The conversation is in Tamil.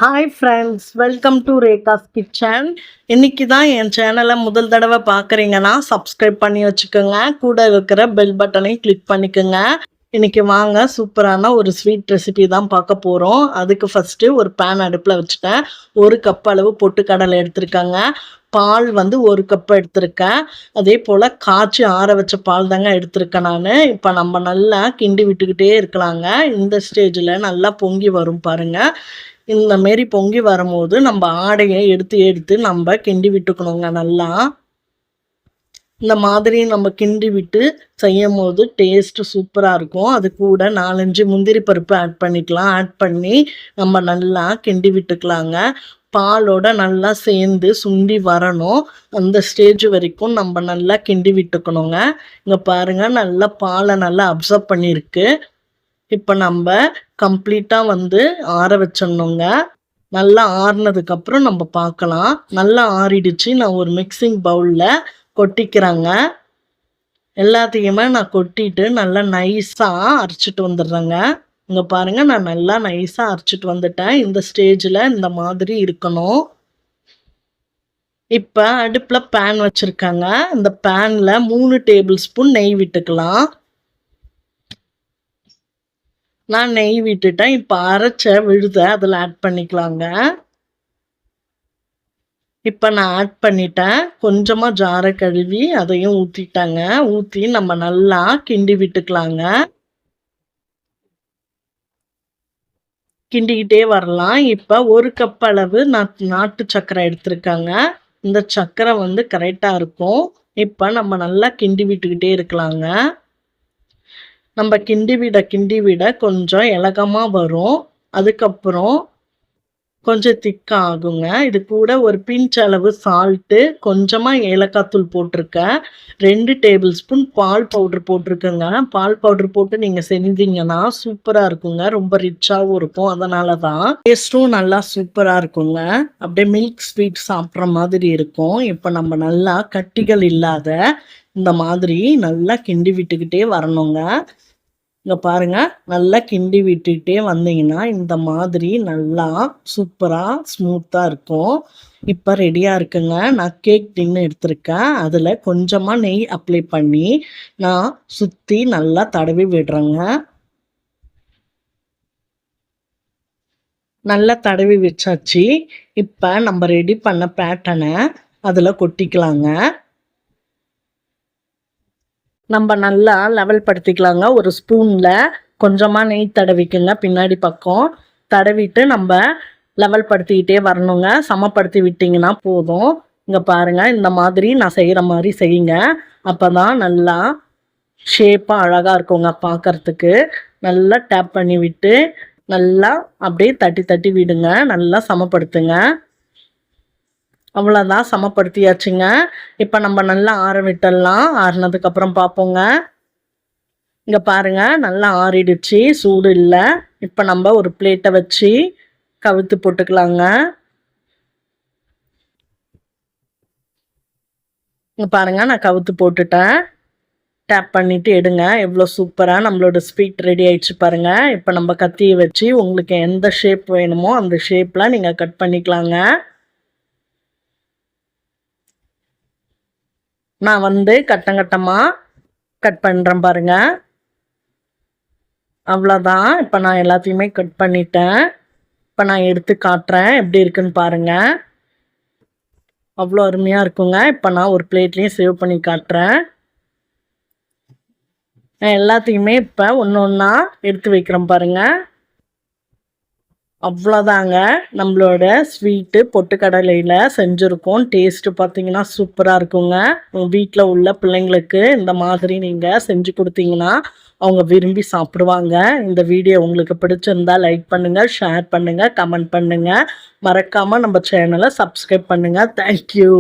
Hi friends, welcome to Rekha's kitchen. இன்னைக்கு தான் என் சேனலை முதல் தடவை பார்க்குறீங்கன்னா சப்ஸ்கிரைப் பண்ணி வச்சுக்கோங்க. கூட இருக்கிற பெல் பட்டனையும் கிளிக் பண்ணிக்கோங்க. இன்னைக்கு வாங்க சூப்பரான ஒரு ஸ்வீட் ரெசிபி தான் பார்க்க போகிறோம். அதுக்கு ஃபஸ்ட்டு ஒரு பேன் அடுப்பில் வச்சுட்டேன். 1 கப் அளவு பொட்டுக்கடலை எடுத்திருக்காங்க. பால் வந்து 1 கப் எடுத்திருக்கேன். அதே போல் காய்ச்சி ஆற வச்ச பால் தாங்க எடுத்திருக்கேன் நான். இப்போ நம்ம நல்லா கிண்டி விட்டுக்கிட்டே இருக்கலாங்க. இந்த ஸ்டேஜில் நல்லா பொங்கி வரும் பாருங்கள். இந்த மாரி பொங்கி வரும்போது நம்ம ஆடையை எடுத்து எடுத்து நம்ம கிண்டி விட்டுக்கணுங்க. நல்லா இந்த மாதிரி நம்ம கிண்டி விட்டு செய்யும் போது டேஸ்ட்டு சூப்பராக இருக்கும். அது கூட 4-5 முந்திரி பருப்பு ஆட் பண்ணிக்கலாம். ஆட் பண்ணி நம்ம நல்லா கிண்டி விட்டுக்கலாங்க. பாலோட நல்லா சேர்ந்து சுண்டி வரணும். அந்த ஸ்டேஜ் வரைக்கும் நம்ம நல்லா கிண்டி விட்டுக்கணுங்க. இங்கே பாருங்கள், நல்லா பாலை நல்லா அப்சர்வ் பண்ணியிருக்கு. இப்போ நம்ம கம்ப்ளீட்டாக வந்து ஆற வச்சிடணுங்க. நல்லா ஆறுனதுக்கப்புறம் நம்ம பார்க்கலாம். நல்லா ஆறிடுச்சு. நான் ஒரு மிக்சிங் பவுலில் கொட்டிக்கிறேங்க. எல்லாத்தையுமே நான் கொட்டிட்டு நல்லா நைஸாக அரைச்சிட்டு வந்துடுறேங்க. இங்கே பாருங்கள், நான் நல்லா நைஸாக அரைச்சிட்டு வந்துட்டேன். இந்த ஸ்டேஜில் இந்த மாதிரி இருக்கணும். இப்போ அடுப்பில் பேன் வச்சுருக்காங்க. இந்த பேனில் 3 டேபிள் ஸ்பூன் நெய் விட்டுக்கலாம். நான் நெய் விட்டுட்டேன். இப்போ அரைச்ச விழுதை அதில் ஆட் பண்ணிக்கலாங்க. இப்போ நான் ஆட் பண்ணிட்டேன். கொஞ்சமாக ஜாரை கழுவி அதையும் ஊற்றிட்டாங்க. ஊற்றி நம்ம நல்லா கிண்டி விட்டுக்கலாங்க. கிண்டிக்கிட்டே வரலாம். இப்போ 1 கப் அளவு நாட்டு சர்க்கரை எடுத்திருக்காங்க. இந்த சர்க்கரை வந்து கரெக்டாக இருக்கும். இப்போ நம்ம நல்லா கிண்டி விட்டுக்கிட்டே இருக்கலாங்க. நம்ம கிண்டி விட கொஞ்சம் இலகமாக வரும். அதுக்கப்புறம் கொஞ்சம் திக்காக ஆகுங்க. இது கூட ஒரு பிஞ்ச் அளவு சால்ட்டு, கொஞ்சமாக ஏலக்காய் தூள் போட்டிருக்கேன். 2 டேபிள் ஸ்பூன் பால் பவுடர் போட்டிருக்கேங்க. பால் பவுடர் போட்டு நீங்கள் செஞ்சீங்கன்னா சூப்பராக இருக்குங்க. ரொம்ப ரிச்சாகவும் இருக்கும். அதனால தான் டேஸ்ட்டும் நல்லா சூப்பராக இருக்குங்க. அப்படியே மில்க் ஸ்வீட் சாப்பிட்ற மாதிரி இருக்கும். இப்போ நம்ம நல்லா கட்டிகள் இல்லாத இந்த மாதிரி நல்லா கிண்டி விட்டுக்கிட்டே வரணுங்க. இங்கே பாருங்கள், நல்லா கிண்டி விட்டுக்கிட்டே வந்தீங்கன்னா இந்த மாதிரி நல்லா சூப்பராக ஸ்மூத்தாக இருக்கும். இப்போ ரெடியாக இருக்குங்க. நான் கேக் டின்னு எடுத்திருக்கேன். அதில் கொஞ்சமாக நெய் அப்ளை பண்ணி நான் சுற்றி நல்லா தடவி விடுறேங்க. நல்லா தடவி வச்சாச்சு. இப்போ நம்ம ரெடி பண்ண பேட்டனை அதில் கொட்டிக்கலாங்க. நம்ம நல்லா லெவல் படுத்திக்கலாங்க. ஒரு ஸ்பூனில் கொஞ்சமாக நெய் தடவிக்குங்க. பின்னாடி பக்கம் தடவிட்டு நம்ம லெவல் படுத்திக்கிட்டே வரணுங்க. சமப்படுத்தி விட்டிங்கன்னா போதும். இங்கே பாருங்கள், இந்த மாதிரி நான் செய்கிற மாதிரி செய்யுங்க. அப்போ தான் நல்லா ஷேப்பாக அழகாக இருக்குங்க பார்க்குறதுக்கு. நல்லா டேப் பண்ணி விட்டு நல்லா அப்படியே தட்டி தட்டி விடுங்க. நல்லா சமப்படுத்துங்க. அவ்வளோதான், சமப்படுத்தியாச்சுங்க. இப்போ நம்ம நல்லா ஆற விட்டுடலாம். ஆறுனதுக்கப்புறம் பார்ப்போங்க. இங்கே பாருங்கள், நல்லா ஆறிடுச்சு. சூடு இல்லை. இப்போ நம்ம ஒரு பிளேட்டை வச்சு கவுத்து போட்டுக்கலாங்க. இங்கே பாருங்கள், நான் கவுத்து போட்டுட்டேன். டேப் பண்ணிவிட்டு எடுங்க. எவ்வளோ சூப்பராக நம்மளோட ஸ்வீட் ரெடி ஆயிடுச்சு பாருங்கள். இப்போ நம்ம கத்தியை வச்சு உங்களுக்கு எந்த ஷேப் வேணுமோ அந்த ஷேப்பில் நீங்கள் கட் பண்ணிக்கலாங்க. நான் வந்து கட்டமாக கட் பண்ணுறேன் பாருங்கள். அவ்வளோதான். இப்போ நான் எல்லாத்தையுமே கட் பண்ணிட்டேன். இப்போ நான் எடுத்து காட்டுறேன் எப்படி இருக்குன்னு பாருங்கள். அவ்வளோ அருமையாக இருக்குங்க. இப்போ நான் ஒரு பிளேட்லேயும் சேவ் பண்ணி காட்டுறேன். நான் எல்லாத்தையுமே இப்போ ஒன்று ஒன்றா எடுத்து வைக்கிறேன் பாருங்கள். அவ்வளோதாங்க, நம்மளோட ஸ்வீட்டு பொட்டுக்கடலையில் செஞ்சுருக்கோம். டேஸ்ட்டு பார்த்தீங்கன்னா சூப்பராக இருக்குங்க. வீட்டில் உள்ள பிள்ளைங்களுக்கு இந்த மாதிரி நீங்கள் செஞ்சு கொடுத்தீங்கன்னா அவங்க விரும்பி சாப்பிடுவாங்க. இந்த வீடியோ உங்களுக்கு பிடிச்சிருந்தா லைக் பண்ணுங்கள், ஷேர் பண்ணுங்கள், கமெண்ட் பண்ணுங்கள். மறக்காமல் நம்ம சேனலை சப்ஸ்கிரைப் பண்ணுங்கள். தேங்க்யூ.